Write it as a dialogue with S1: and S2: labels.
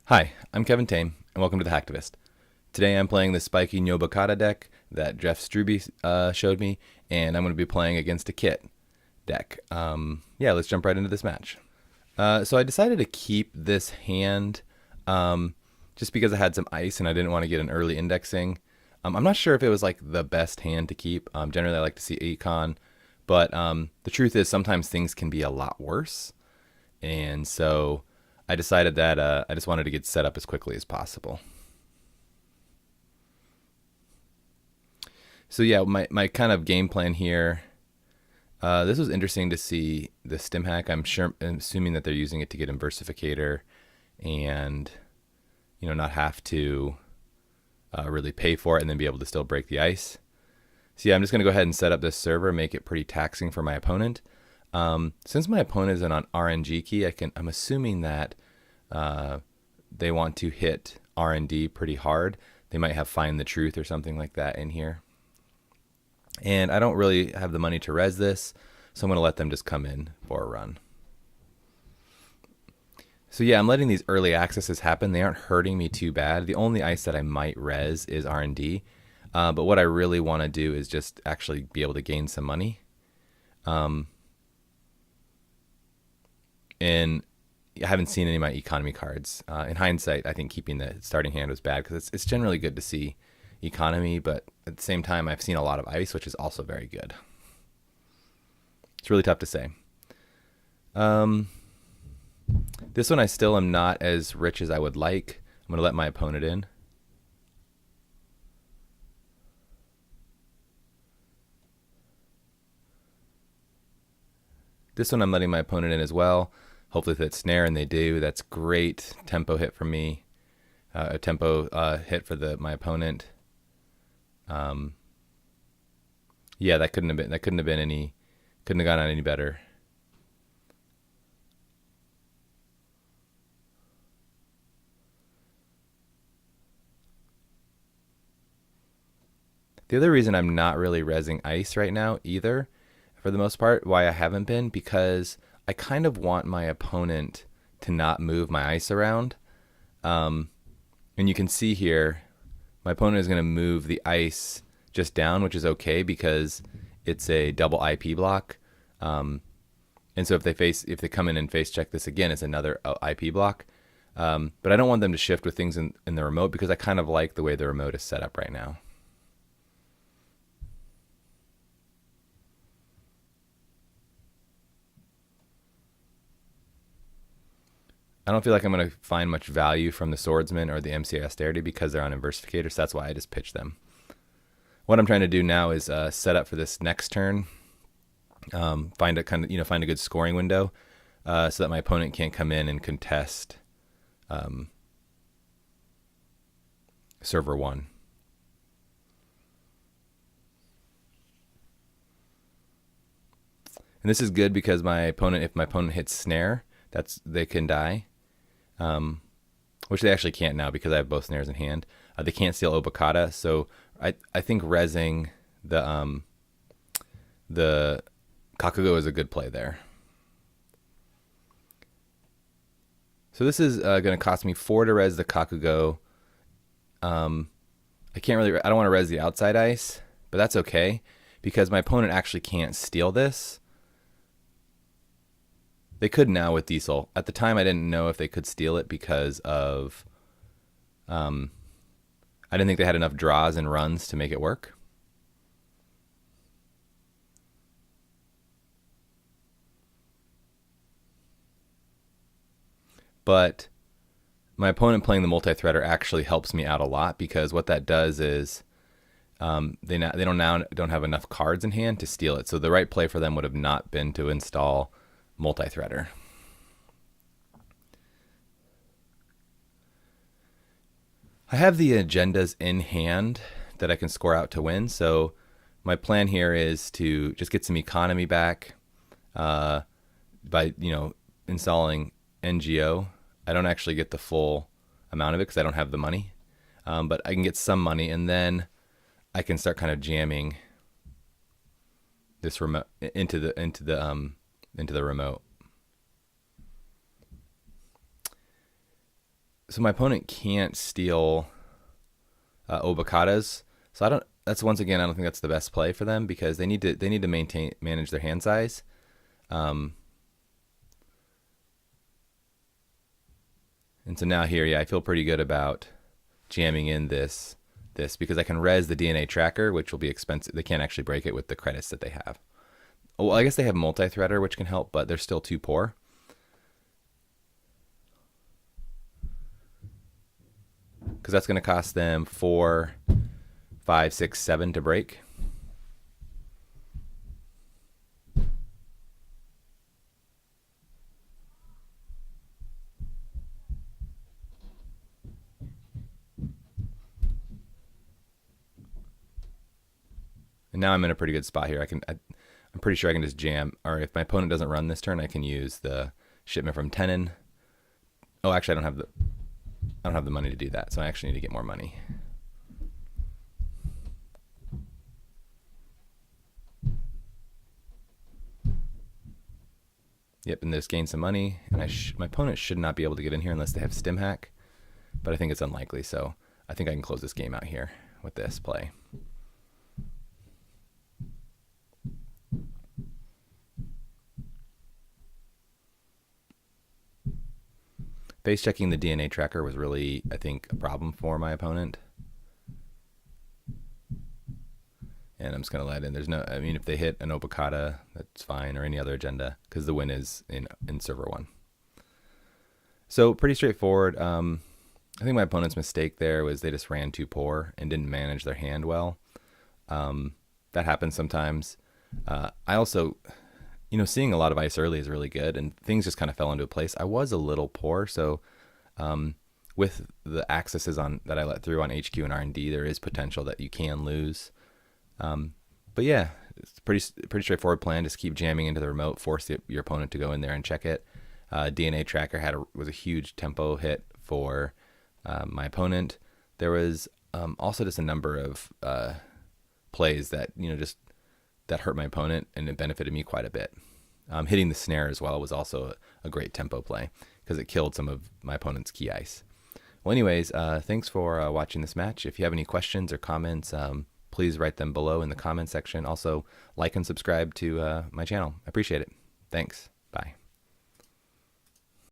S1: Hi, I'm Kevin Tame, and welcome to The Hacktivist. Today I'm playing the Spiky NGObokata deck that Jeff Struby showed me, and I'm going to be playing against a Kit deck. Yeah, let's jump right into this match. So I decided to keep this hand just because I had some ice and I didn't want to get an early indexing. I'm not sure if it was like the best hand to keep. Generally, I like to see econ, but the truth is sometimes things can be a lot worse. And so I decided that I just wanted to get set up as quickly as possible. So yeah, my kind of game plan here. This was interesting to see the stim hack. I'm assuming that they're using it to get Inversificator, and not have to really pay for it, and then be able to still break the ice. So yeah, I'm just gonna go ahead and set up this server, make it pretty taxing for my opponent. Since my opponent is on RNG key, I'm assuming that they want to hit R&D pretty hard. They might have Find the Truth or something like that in here. And I don't really have the money to res this, so I'm going to let them just come in for a run. So yeah, I'm letting these early accesses happen. They aren't hurting me too bad. The only ice that I might res is R&D. But what I really want to do is just actually be able to gain some money. And I haven't seen any of my economy cards. In hindsight, I think keeping the starting hand was bad because it's generally good to see economy, but at the same time, I've seen a lot of ice, which is also very good. It's really tough to say. This one I still am not as rich as I would like. I'm going to let my opponent in. This one I'm letting my opponent in as well. Hopefully they snare, and they do. That's great tempo hit for me. A tempo hit for my opponent. Yeah, that couldn't have been couldn't have gone on any better. The other reason I'm not really resing ice right now either, for the most part, why I haven't been, because I kind of want my opponent to not move my ice around. And you can see here, my opponent is going to move the ice just down, which is okay because it's a double IP block. And so if they come in and face check this again, it's another IP block. But I don't want them to shift with things in the remote because I kind of like the way the remote is set up right now. I don't feel like I'm going to find much value from the Swordsman or the MCA Austerity because they're on Inversificator, so that's why I just pitch them. What I'm trying to do now is set up for this next turn, find a good scoring window, so that my opponent can't come in and contest server 1. And this is good because if my opponent hits snare, they can die. Which they actually can't now because I have both snares in hand. They can't steal Obokata, so I think resing the Kakugo is a good play there. So this is going to cost me 4 to res the Kakugo. I don't want to res the outside ice, but that's okay because my opponent actually can't steal this. They could now with Diesel. At the time, I didn't know if they could steal it because of... I didn't think they had enough draws and runs to make it work. But my opponent playing the multi-threader actually helps me out a lot because what that does is they don't have enough cards in hand to steal it. So the right play for them would have not been to install multi-threader. I have the agendas in hand that I can score out to win, so my plan here is to just get some economy back by installing NGO. I don't actually get the full amount of it because I don't have the money, but I can get some money, and then I can start kind of jamming this remote into the remote. So my opponent can't steal Obokatas. So I don't. That's once again, I don't think that's the best play for them because they need to manage their hand size. And so now here, yeah, I feel pretty good about jamming in this because I can res the DNA tracker, which will be expensive. They can't actually break it with the credits that they have. Well, I guess they have multi-threader, which can help, but they're still too poor. Because that's going to cost them 4, 5, 6, 7 to break. And now I'm in a pretty good spot here. I'm pretty sure I can just jam, or if my opponent doesn't run this turn, I can use the shipment from Tenon. Oh, actually, I don't have the money to do that, so I actually need to get more money. Yep, and just gain some money, and my opponent should not be able to get in here unless they have stim hack, but I think it's unlikely, so I think I can close this game out here with this play. Base checking the DNA tracker was really, I think, a problem for my opponent. And I'm just going to let in. There's no, I mean, if they hit an Obokata, that's fine, or any other agenda, because the win is in server 1. So pretty straightforward. I think my opponent's mistake there was they just ran too poor and didn't manage their hand well. That happens sometimes. I also, seeing a lot of ice early is really good, and things just kind of fell into place. I was a little poor, so with the accesses that I let through on HQ and R&D, there is potential that you can lose. But yeah, it's pretty straightforward plan. Just keep jamming into the remote, force your opponent to go in there and check it. DNA tracker was a huge tempo hit for my opponent. There was also just a number of plays that that hurt my opponent, and it benefited me quite a bit. Hitting the snare as well was also a great tempo play because it killed some of my opponent's key ice. Well, anyways, thanks for watching this match. If you have any questions or comments, please write them below in the comment section. Also, like and subscribe to my channel. I appreciate it. Thanks.